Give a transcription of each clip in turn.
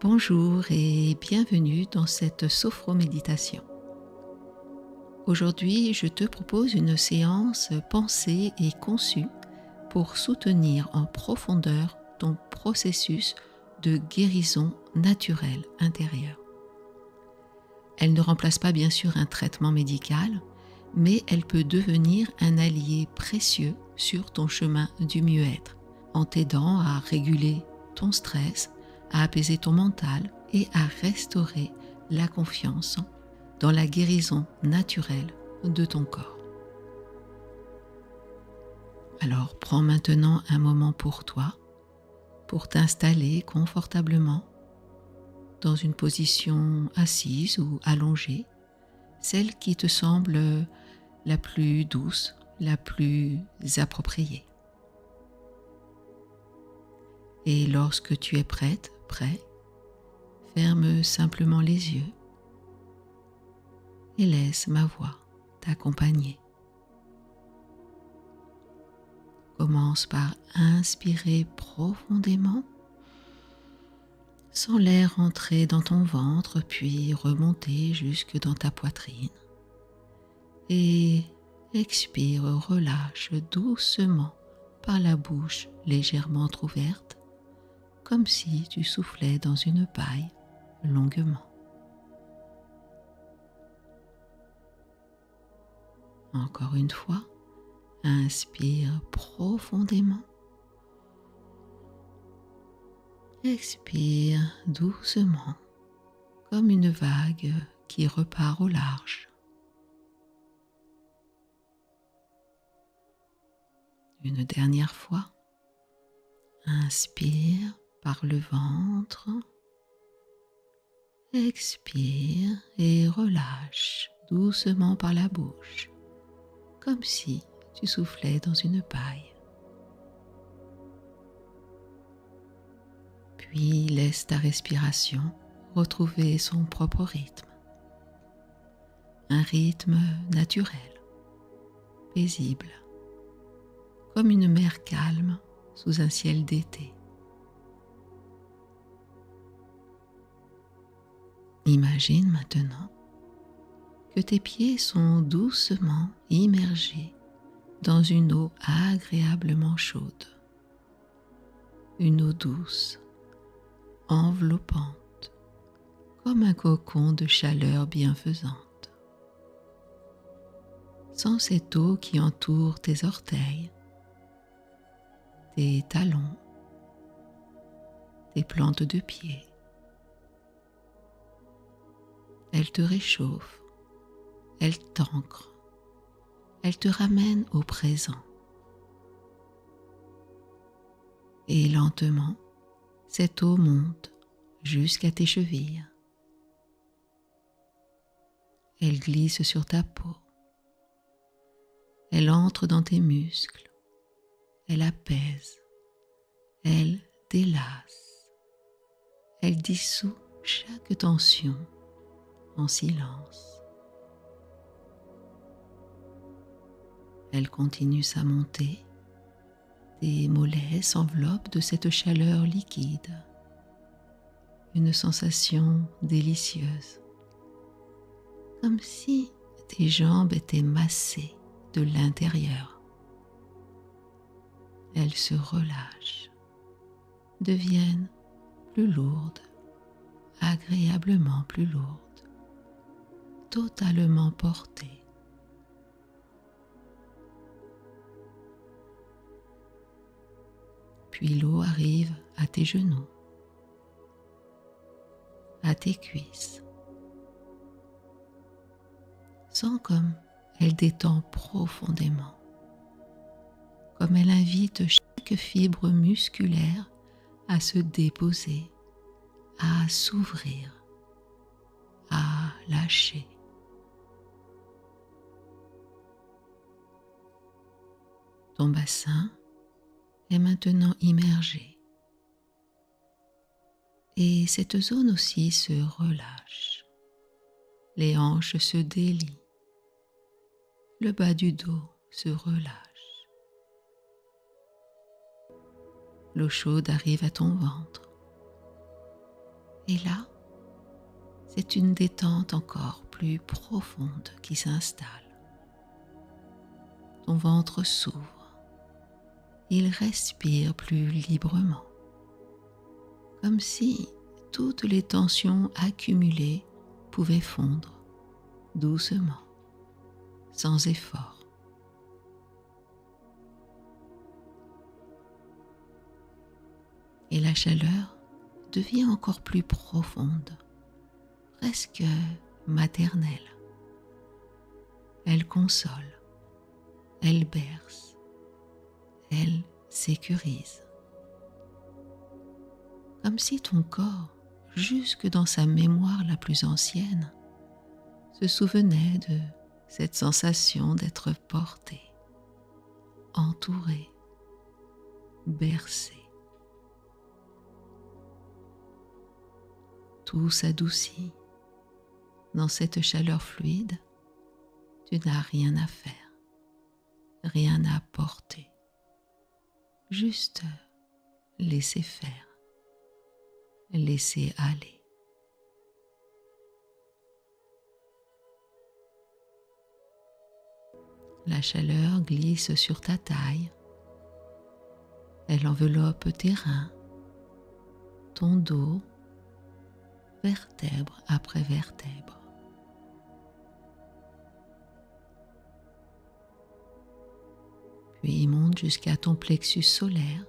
Bonjour et bienvenue dans cette sophroméditation. Aujourd'hui, je te propose une séance pensée et conçue pour soutenir en profondeur ton processus de guérison naturelle intérieure. Elle ne remplace pas bien sûr un traitement médical, mais elle peut devenir un allié précieux sur ton chemin du mieux-être, en t'aidant à réguler ton stress, à apaiser ton mental et à restaurer la confiance dans la guérison naturelle de ton corps. Alors prends maintenant un moment pour toi, pour t'installer confortablement dans une position assise ou allongée, celle qui te semble la plus douce, la plus appropriée. Et lorsque tu es prête, prêt, ferme simplement les yeux et laisse ma voix t'accompagner. Commence par inspirer profondément, sans l'air entrer dans ton ventre, puis remonter jusque dans ta poitrine. Et expire, relâche doucement par la bouche légèrement entrouverte, comme si tu soufflais dans une paille longuement. Encore une fois, inspire profondément. Expire doucement, comme une vague qui repart au large. Une dernière fois, inspire par le ventre, expire et relâche doucement par la bouche, comme si tu soufflais dans une paille. Puis laisse ta respiration retrouver son propre rythme. Un rythme naturel, paisible, comme une mer calme sous un ciel d'été. Imagine maintenant que tes pieds sont doucement immergés dans une eau agréablement chaude. Une eau douce, enveloppante, comme un cocon de chaleur bienfaisante. Sens cette eau qui entoure tes orteils, tes talons, tes plantes de pied. Elle te réchauffe, elle t'ancre, elle te ramène au présent. Et lentement, cette eau monte jusqu'à tes chevilles. Elle glisse sur ta peau. Elle entre dans tes muscles. Elle apaise. Elle délasse. Elle dissout chaque tension en silence. Elle continue sa montée. Tes mollets s'enveloppent de cette chaleur liquide. Une sensation délicieuse. Comme si tes jambes étaient massées de l'intérieur. Elles se relâchent, deviennent plus lourdes, agréablement plus lourdes, totalement portées. Puis l'eau arrive à tes genoux, à tes cuisses. Sens comme elle détend profondément, comme elle invite chaque fibre musculaire à se déposer, à s'ouvrir, à lâcher. Ton bassin est maintenant immergé et cette zone aussi se relâche. Les hanches se délient. Le bas du dos se relâche. L'eau chaude arrive à ton ventre Et là, c'est une détente encore plus profonde qui s'installe. Ton ventre s'ouvre, il respire plus librement, comme si toutes les tensions accumulées pouvaient fondre doucement, sans effort. Et la chaleur devient encore plus profonde, presque maternelle. Elle console, elle berce, elle sécurise. Comme si ton corps, jusque dans sa mémoire la plus ancienne, se souvenait de cette sensation d'être porté, entouré, bercé. Tout s'adoucit. Dans cette chaleur fluide, tu n'as rien à faire, rien à porter, juste laisser faire, laisser aller. La chaleur glisse sur ta taille, elle enveloppe tes reins, ton dos, vertèbre après vertèbre. Puis monte jusqu'à ton plexus solaire.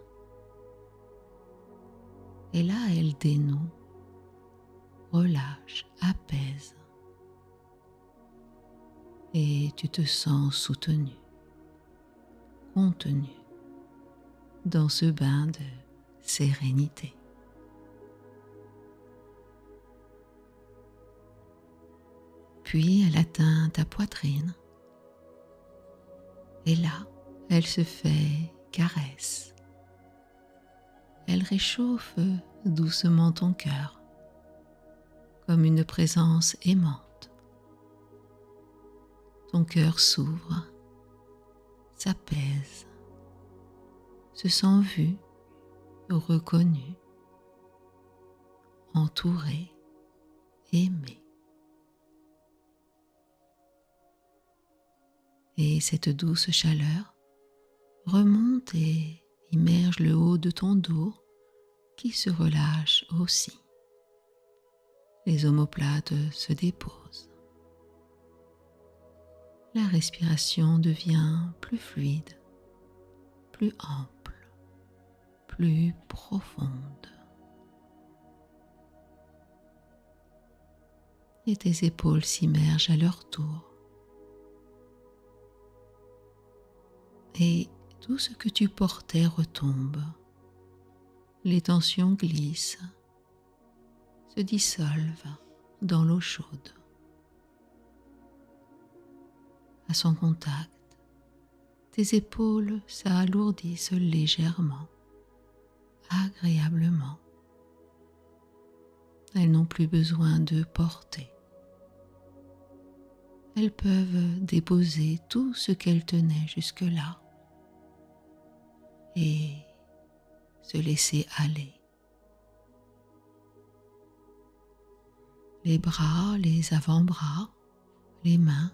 Et là, elle dénoue, relâche, apaise. Et tu te sens soutenu, contenu dans ce bain de sérénité. Puis elle atteint ta poitrine. Et là, elle se fait caresse. Elle réchauffe doucement ton cœur, comme une présence aimante. Ton cœur s'ouvre, s'apaise, se sent vu, reconnu, entouré, aimé. Et cette douce chaleur remonte et immerge le haut de ton dos qui se relâche aussi. Les omoplates se déposent. La respiration devient plus fluide, plus ample, plus profonde. Et tes épaules s'immergent à leur tour. Et tout ce que tu portais retombe. Les tensions glissent, se dissolvent dans l'eau chaude. À son contact, tes épaules s'alourdissent légèrement, agréablement. Elles n'ont plus besoin de porter. Elles peuvent déposer tout ce qu'elles tenaient jusque-là et se laisser aller. Les bras, les avant-bras, les mains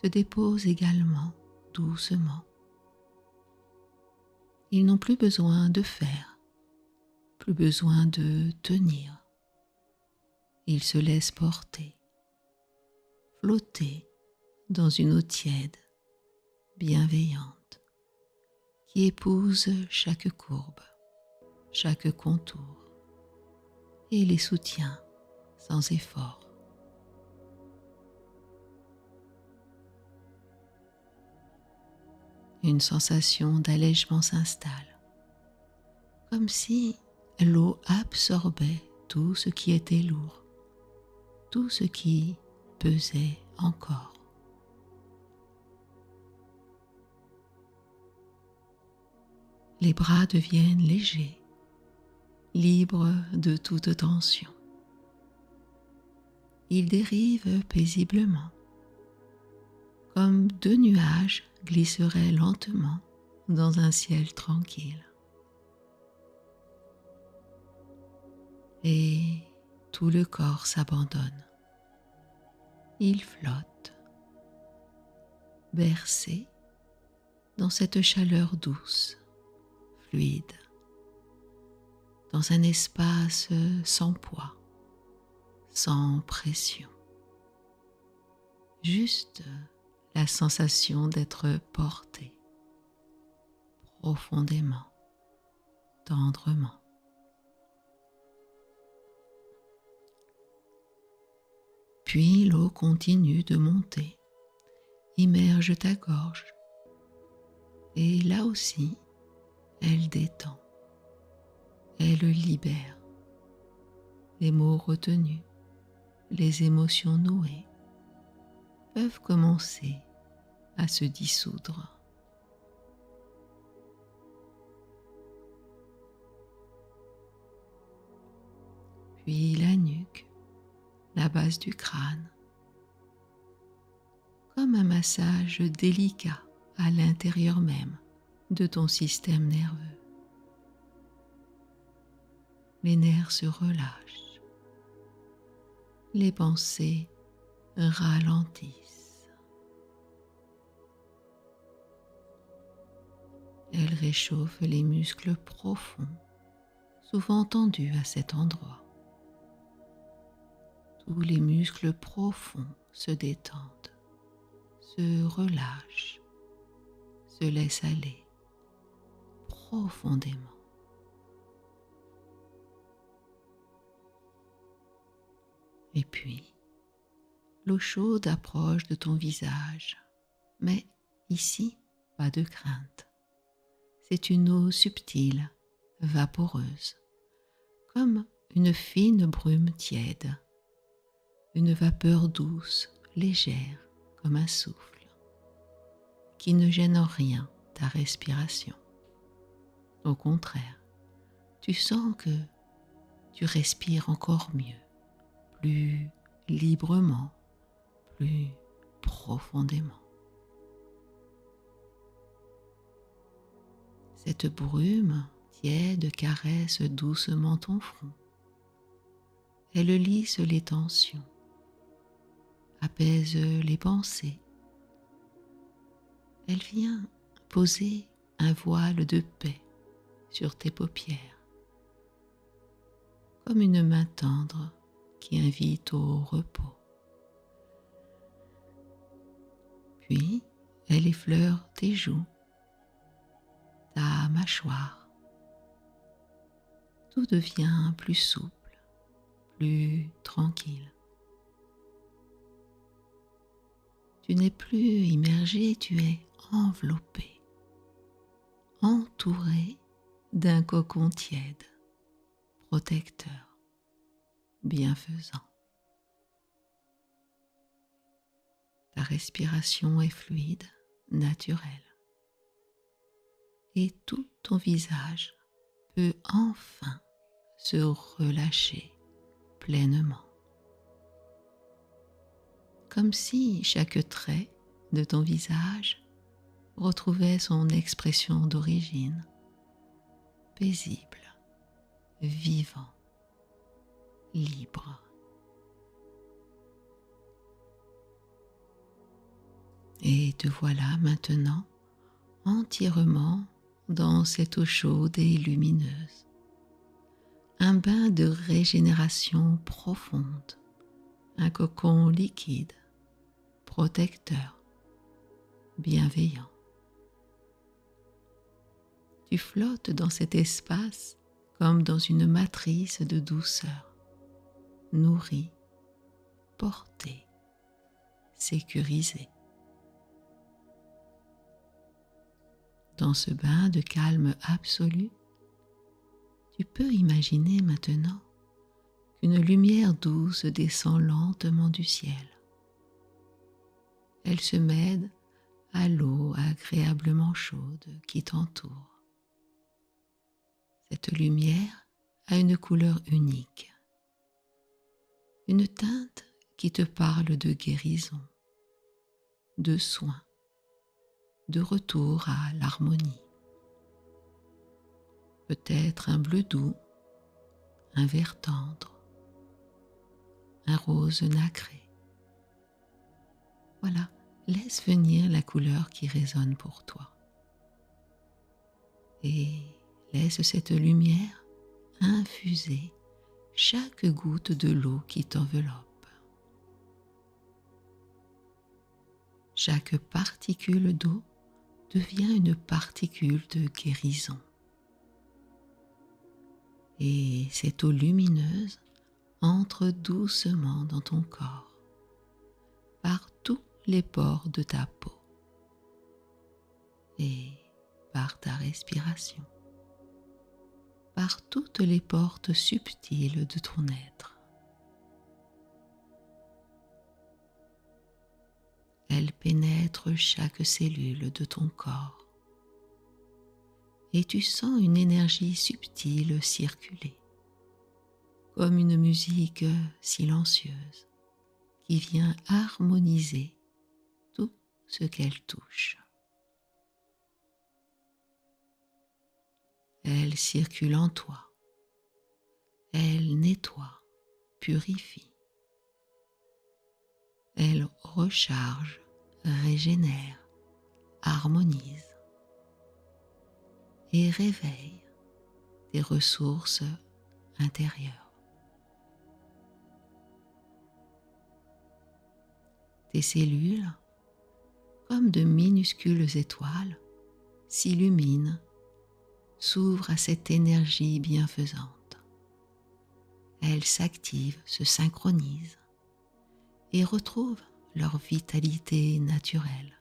se déposent également doucement. Ils n'ont plus besoin de faire, plus besoin de tenir. Ils se laissent porter, flotter dans une eau tiède, bienveillante, qui épouse chaque courbe, chaque contour et les soutient sans effort. Une sensation d'allègement s'installe, comme si l'eau absorbait tout ce qui était lourd, tout ce qui pesait encore. Les bras deviennent légers, libres de toute tension. Ils dérivent paisiblement, comme deux nuages glisseraient lentement dans un ciel tranquille. Et tout le corps s'abandonne. Il flotte, bercé dans cette chaleur douce, fluide, dans un espace sans poids, sans pression. Juste la sensation d'être porté profondément, tendrement. Puis l'eau continue de monter, immerge ta gorge et là aussi, elle détend, elle libère les mots retenus, les émotions nouées peuvent commencer à se dissoudre. Puis la nuque, la base du crâne, comme un massage délicat à l'intérieur même de ton système nerveux. Les nerfs se relâchent, les pensées ralentissent. Elle réchauffe les muscles profonds, souvent tendus à cet endroit. Tous les muscles profonds se détendent, se relâchent, se laissent aller profondément. Et puis, l'eau chaude approche de ton visage, mais ici, pas de crainte. C'est une eau subtile, vaporeuse, comme une fine brume tiède, une vapeur douce, légère comme un souffle, qui ne gêne en rien ta respiration. Au contraire, tu sens que tu respires encore mieux, plus librement, plus profondément. Cette brume tiède caresse doucement ton front. Elle lisse les tensions, apaise les pensées. Elle vient poser un voile de paix sur tes paupières, comme une main tendre qui invite au repos. Puis, elle effleure tes joues, ta mâchoire. Tout devient plus souple, plus tranquille. Tu n'es plus immergé, tu es enveloppé, entouré d'un cocon tiède, protecteur, bienfaisant. Ta respiration est fluide, naturelle, et tout ton visage peut enfin se relâcher pleinement. Comme si chaque trait de ton visage retrouvait son expression d'origine, paisible, vivant, libre. Et te voilà maintenant entièrement dans cette eau chaude et lumineuse. Un bain de régénération profonde, un cocon liquide, protecteur, bienveillant. Tu flottes dans cet espace comme dans une matrice de douceur, nourrie, portée, sécurisée. Dans ce bain de calme absolu, tu peux imaginer maintenant qu'une lumière douce descend lentement du ciel. Elle se mêle à l'eau agréablement chaude qui t'entoure. Cette lumière a une couleur unique, une teinte qui te parle de guérison, de soin, de retour à l'harmonie. Peut-être un bleu doux, un vert tendre, un rose nacré. Voilà, laisse venir la couleur qui résonne pour toi. Et laisse cette lumière infuser chaque goutte de l'eau qui t'enveloppe. Chaque particule d'eau devient une particule de guérison. Et cette eau lumineuse entre doucement dans ton corps, par tous les pores de ta peau et par ta respiration, par toutes les portes subtiles de ton être. Elle pénètre chaque cellule de ton corps et tu sens une énergie subtile circuler, comme une musique silencieuse qui vient harmoniser tout ce qu'elle touche. Elle circule en toi, elle nettoie, purifie, elle recharge, régénère, harmonise et réveille tes ressources intérieures. Tes cellules, comme de minuscules étoiles, s'illuminent, s'ouvrent à cette énergie bienfaisante. Elles s'activent, se synchronisent et retrouvent leur vitalité naturelle,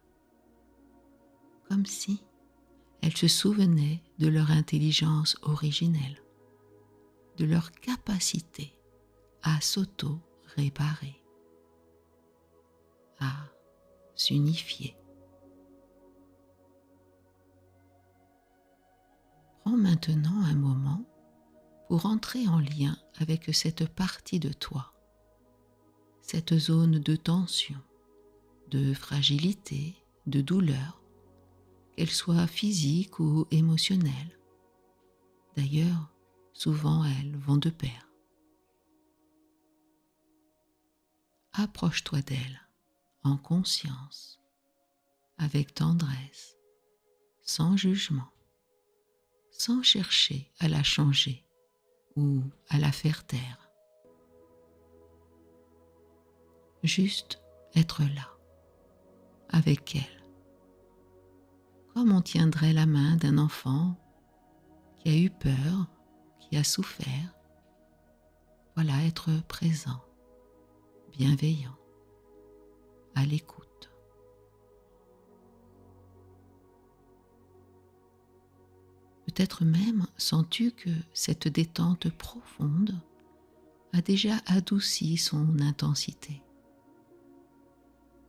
comme si elles se souvenaient de leur intelligence originelle, de leur capacité à s'auto-réparer, à s'unifier. Prends maintenant un moment pour entrer en lien avec cette partie de toi, cette zone de tension, de fragilité, de douleur, qu'elle soit physique ou émotionnelle. D'ailleurs, souvent elles vont de pair. Approche-toi d'elle en conscience, avec tendresse, sans jugement, sans chercher à la changer ou à la faire taire. Juste être là, avec elle, comme on tiendrait la main d'un enfant qui a eu peur, qui a souffert. Voilà, être présent, bienveillant, à l'écoute. Peut-être même sens-tu que cette détente profonde a déjà adouci son intensité,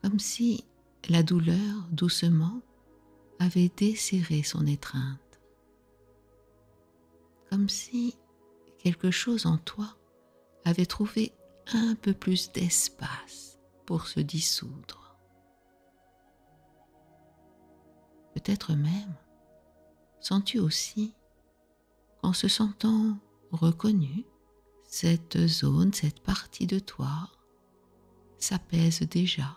comme si la douleur, doucement, avait desserré son étreinte, comme si quelque chose en toi avait trouvé un peu plus d'espace pour se dissoudre. Peut-être même sens-tu aussi qu'en se sentant reconnu, cette zone, cette partie de toi s'apaise déjà,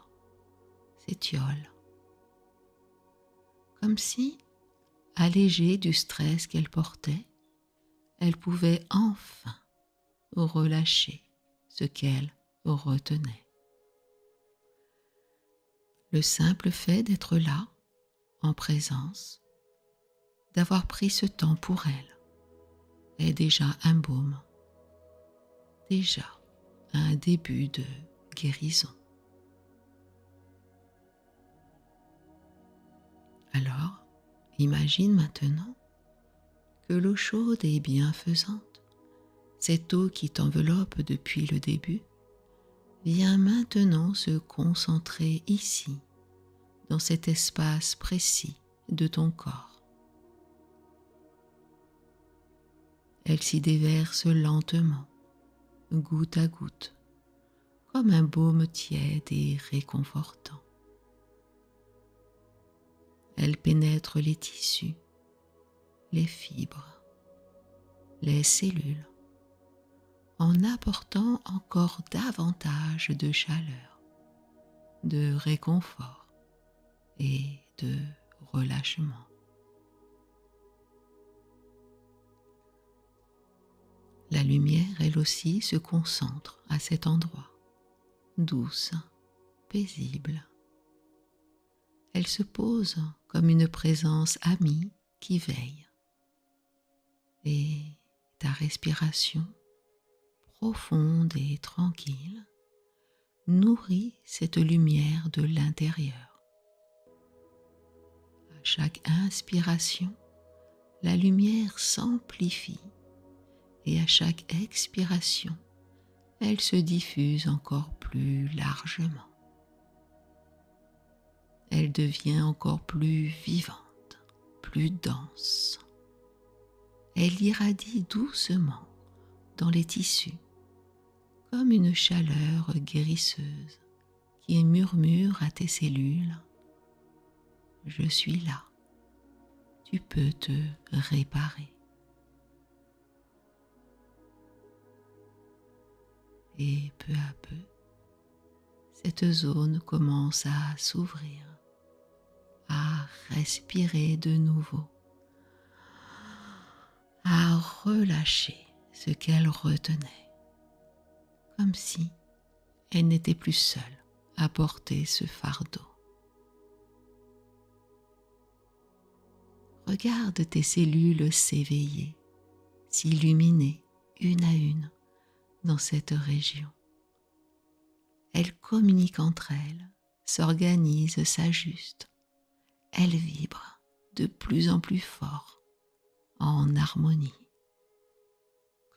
s'étiole, comme si, allégée du stress qu'elle portait, elle pouvait enfin relâcher ce qu'elle retenait. Le simple fait d'être là, en présence, d'avoir pris ce temps pour elle, est déjà un baume, déjà un début de guérison. Alors, imagine maintenant que l'eau chaude et bienfaisante, cette eau qui t'enveloppe depuis le début, vient maintenant se concentrer ici, dans cet espace précis de ton corps. Elle s'y déverse lentement, goutte à goutte, comme un baume tiède et réconfortant. Elle pénètre les tissus, les fibres, les cellules, en apportant encore davantage de chaleur, de réconfort et de relâchement. La lumière, elle aussi, se concentre à cet endroit, douce, paisible. Elle se pose comme une présence amie qui veille. Et ta respiration, profonde et tranquille, nourrit cette lumière de l'intérieur. À chaque inspiration, la lumière s'amplifie et à chaque expiration, elle se diffuse encore plus largement. Elle devient encore plus vivante, plus dense. Elle irradie doucement dans les tissus, comme une chaleur guérisseuse qui murmure à tes cellules « Je suis là, tu peux te réparer ». Et peu à peu, cette zone commence à s'ouvrir, à respirer de nouveau, à relâcher ce qu'elle retenait, comme si elle n'était plus seule à porter ce fardeau. Regarde tes cellules s'éveiller, s'illuminer une à une dans cette région. Elles communiquent entre elles, s'organisent, s'ajustent. Elles vibrent de plus en plus fort, en harmonie,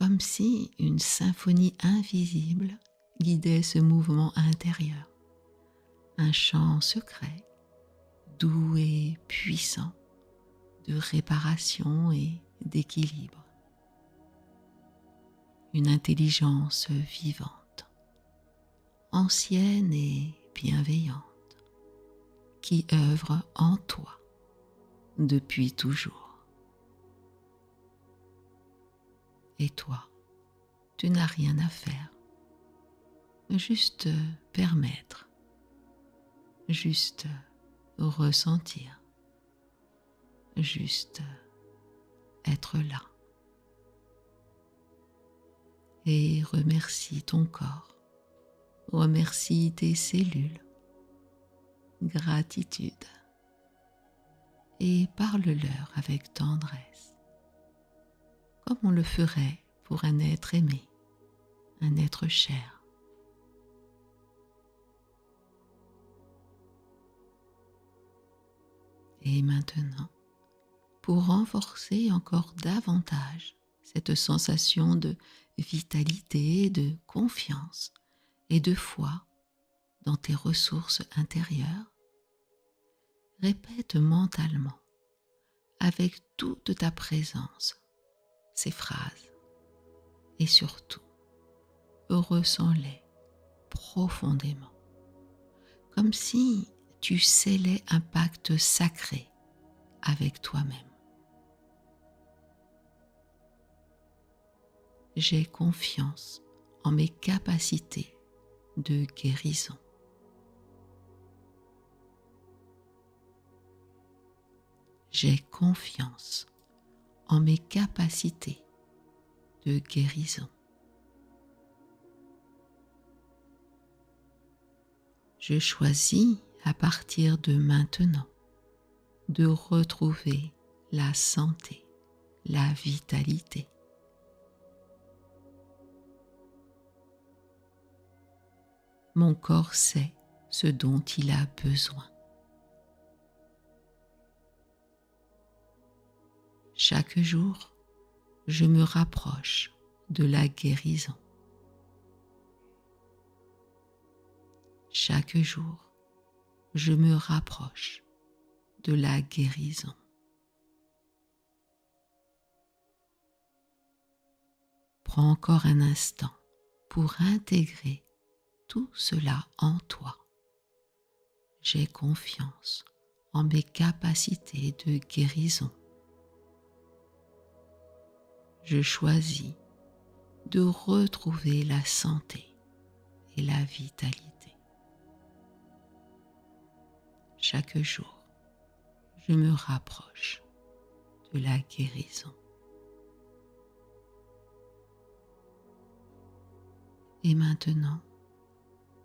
comme si une symphonie invisible guidait ce mouvement intérieur, un chant secret, doux et puissant, de réparation et d'équilibre. Une intelligence vivante, ancienne et bienveillante, qui œuvre en toi depuis toujours. Et toi, tu n'as rien à faire, juste permettre, juste ressentir, juste être là. Et remercie ton corps, remercie tes cellules, gratitude, et parle-leur avec tendresse, comme on le ferait pour un être aimé, un être cher. Et maintenant, pour renforcer encore davantage cette sensation de vitalité, de confiance et de foi dans tes ressources intérieures, répète mentalement, avec toute ta présence, ces phrases. Et surtout, ressens-les profondément, comme si tu scellais un pacte sacré avec toi-même. J'ai confiance en mes capacités de guérison. J'ai confiance en mes capacités de guérison. Je choisis à partir de maintenant de retrouver la santé, la vitalité. Mon corps sait ce dont il a besoin. Chaque jour, je me rapproche de la guérison. Chaque jour, je me rapproche de la guérison. Prends encore un instant pour intégrer tout cela en toi. J'ai confiance en mes capacités de guérison. Je choisis de retrouver la santé et la vitalité. Chaque jour, je me rapproche de la guérison. Et maintenant,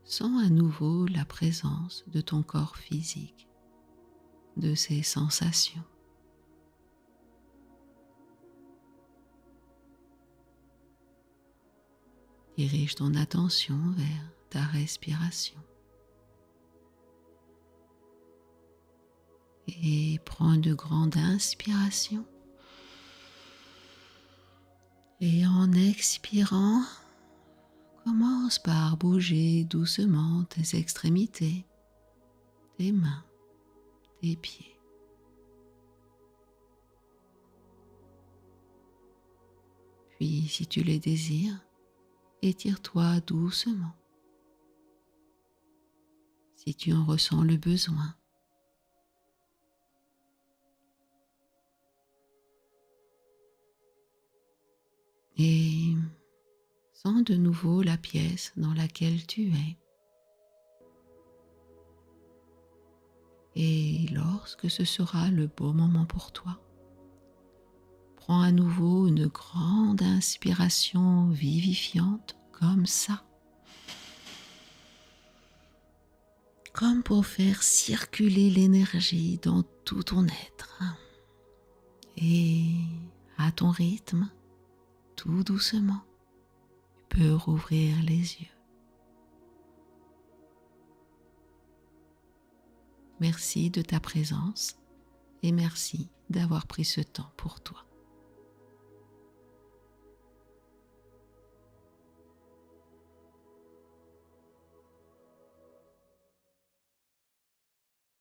sens à nouveau la présence de ton corps physique, de ses sensations. Dirige ton attention vers ta respiration et prends de grandes inspirations. Et en expirant, commence par bouger doucement tes extrémités, tes mains, tes pieds. Puis, si tu le désires, étire-toi doucement. Si tu en ressens le besoin. Et sens de nouveau la pièce dans laquelle tu es. Et lorsque ce sera le bon moment pour toi, prends à nouveau une grande inspiration vivifiante comme ça. Comme pour faire circuler l'énergie dans tout ton être. Et à ton rythme, tout doucement, tu peux rouvrir les yeux. Merci de ta présence et merci d'avoir pris ce temps pour toi.